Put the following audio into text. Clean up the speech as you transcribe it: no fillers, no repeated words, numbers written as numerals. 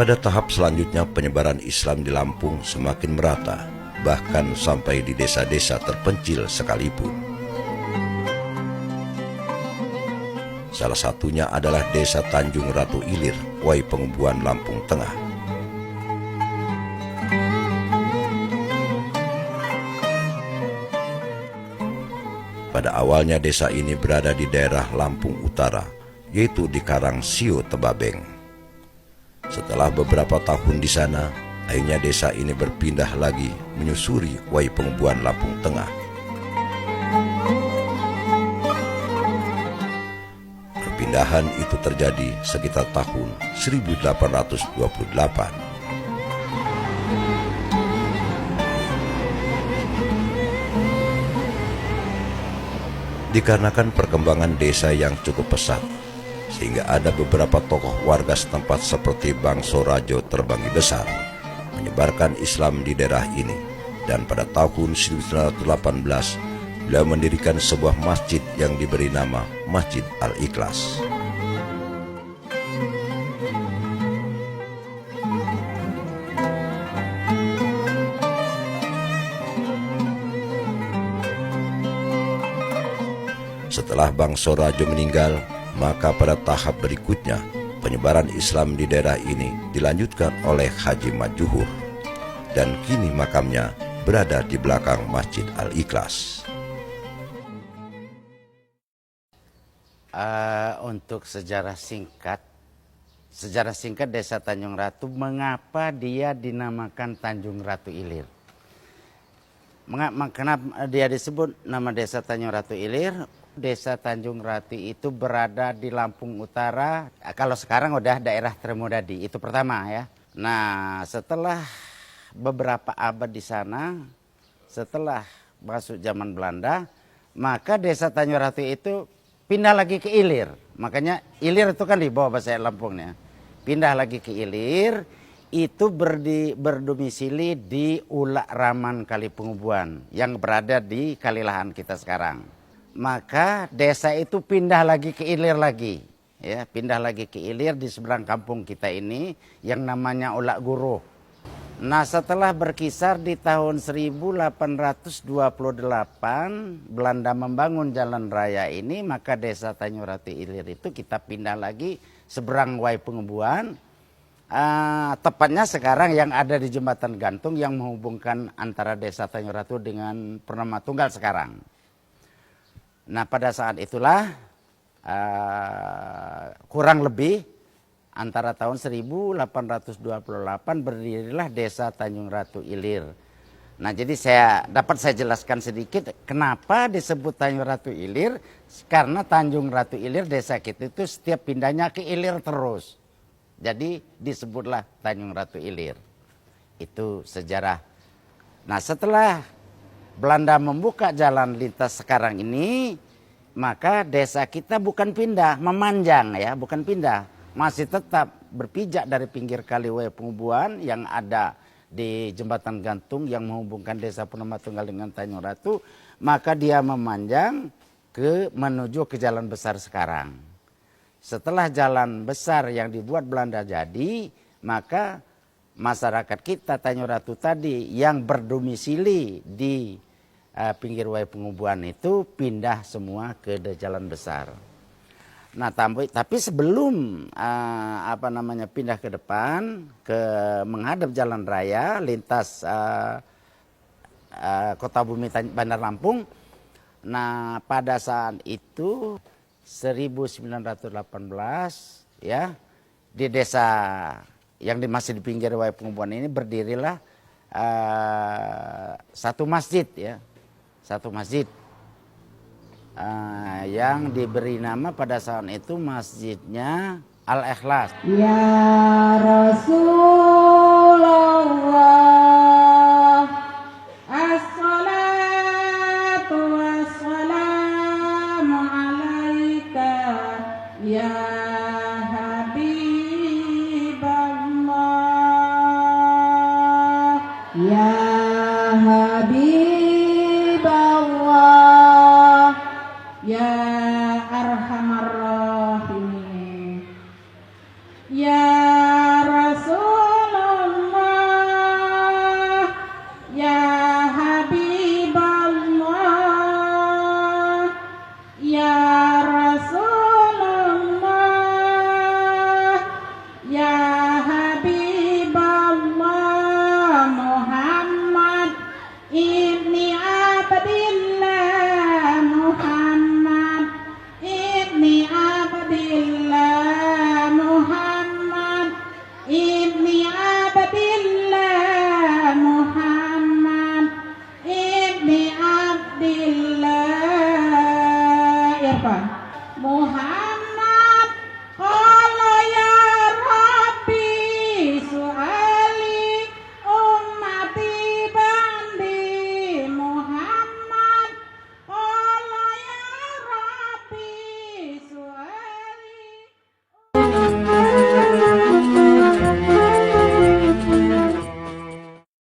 Pada tahap selanjutnya penyebaran Islam di Lampung semakin merata, bahkan sampai di desa-desa terpencil sekalipun. Salah satunya adalah Desa Tanjung Ratu Ilir, Waipengumbuan, Lampung Tengah. Pada awalnya desa ini berada di daerah Lampung Utara, yaitu di Karang Sio Tebabeng. Setelah beberapa tahun di sana, akhirnya desa ini berpindah lagi menyusuri Waipengumbuan, Lampung Tengah. Perpindahan itu terjadi sekitar tahun 1828. Dikarenakan perkembangan desa yang cukup pesat, sehingga ada beberapa tokoh warga setempat seperti Bangso Rajo Terbangi Besar menyebarkan Islam di daerah ini, dan pada tahun 1918 beliau mendirikan sebuah masjid yang diberi nama Masjid Al-Ikhlas. Setelah Bangso Rajo meninggal, maka pada tahap berikutnya penyebaran Islam di daerah ini dilanjutkan oleh Haji Majuhur, dan kini makamnya berada di belakang Masjid Al-Ikhlas. Untuk sejarah singkat Desa Tanjung Ratu, mengapa dia dinamakan Tanjung Ratu Ilir? Kenapa dia disebut nama Desa Tanjung Ratu Ilir? Desa Tanjung Ratu itu berada di Lampung Utara. Kalau sekarang udah daerah Tremodadi, itu pertama ya. Nah, setelah beberapa abad di sana, setelah masuk zaman Belanda, maka Desa Tanjung Ratu itu pindah lagi ke Ilir. Makanya Ilir itu kan di bawah bahasa Lampungnya. Pindah lagi ke Ilir, itu berdomisili di Ulak Raman Kalipengumbuan yang berada di Kalilahan kita sekarang. Maka desa itu pindah lagi ke Ilir lagi, ya, pindah lagi ke Ilir di seberang kampung kita ini yang namanya Ulak Guru. Nah, setelah berkisar di tahun 1828 Belanda membangun jalan raya ini, maka Desa Tanjung Ratu Ilir itu kita pindah lagi seberang Waipengumbuan. Tepatnya sekarang yang ada di Jembatan Gantung yang menghubungkan antara Desa Tanjung Ratu dengan Purnama Tunggal sekarang. Nah, pada saat itulah kurang lebih antara tahun 1828 berdirilah Desa Tanjung Ratu Ilir. Nah, jadi dapat saya jelaskan sedikit kenapa disebut Tanjung Ratu Ilir. Karena Tanjung Ratu Ilir desa kita itu setiap pindahnya ke Ilir terus. Jadi disebutlah Tanjung Ratu Ilir. Itu sejarah. Nah, setelah Belanda membuka jalan lintas sekarang ini, maka desa kita bukan pindah, memanjang ya, bukan pindah. Masih tetap berpijak dari pinggir kali Waipengumbuan yang ada di Jembatan Gantung yang menghubungkan Desa Purnama Tunggal dengan Tanjung Ratu, maka dia memanjang menuju ke jalan besar sekarang. Setelah jalan besar yang dibuat Belanda jadi, maka masyarakat kita Tanjung Ratu tadi yang berdomisili di pinggir Waipengumbuan itu pindah semua ke jalan besar. Nah, tapi sebelum pindah ke depan ke menghadap jalan raya lintas Kota Bumi Bandar Lampung. Nah, pada saat itu 1918 ya, di desa yang masih di pinggir Waipengumbuan ini berdirilah satu masjid ya. Satu masjid yang diberi nama pada saat itu masjidnya Al-Ikhlas. Ya Rasulullah, as-salatu was-salamu alaika ya Habiballah, ya Habiballah, ya Arhamar Rahimin, ya Rasul apa? Muhammad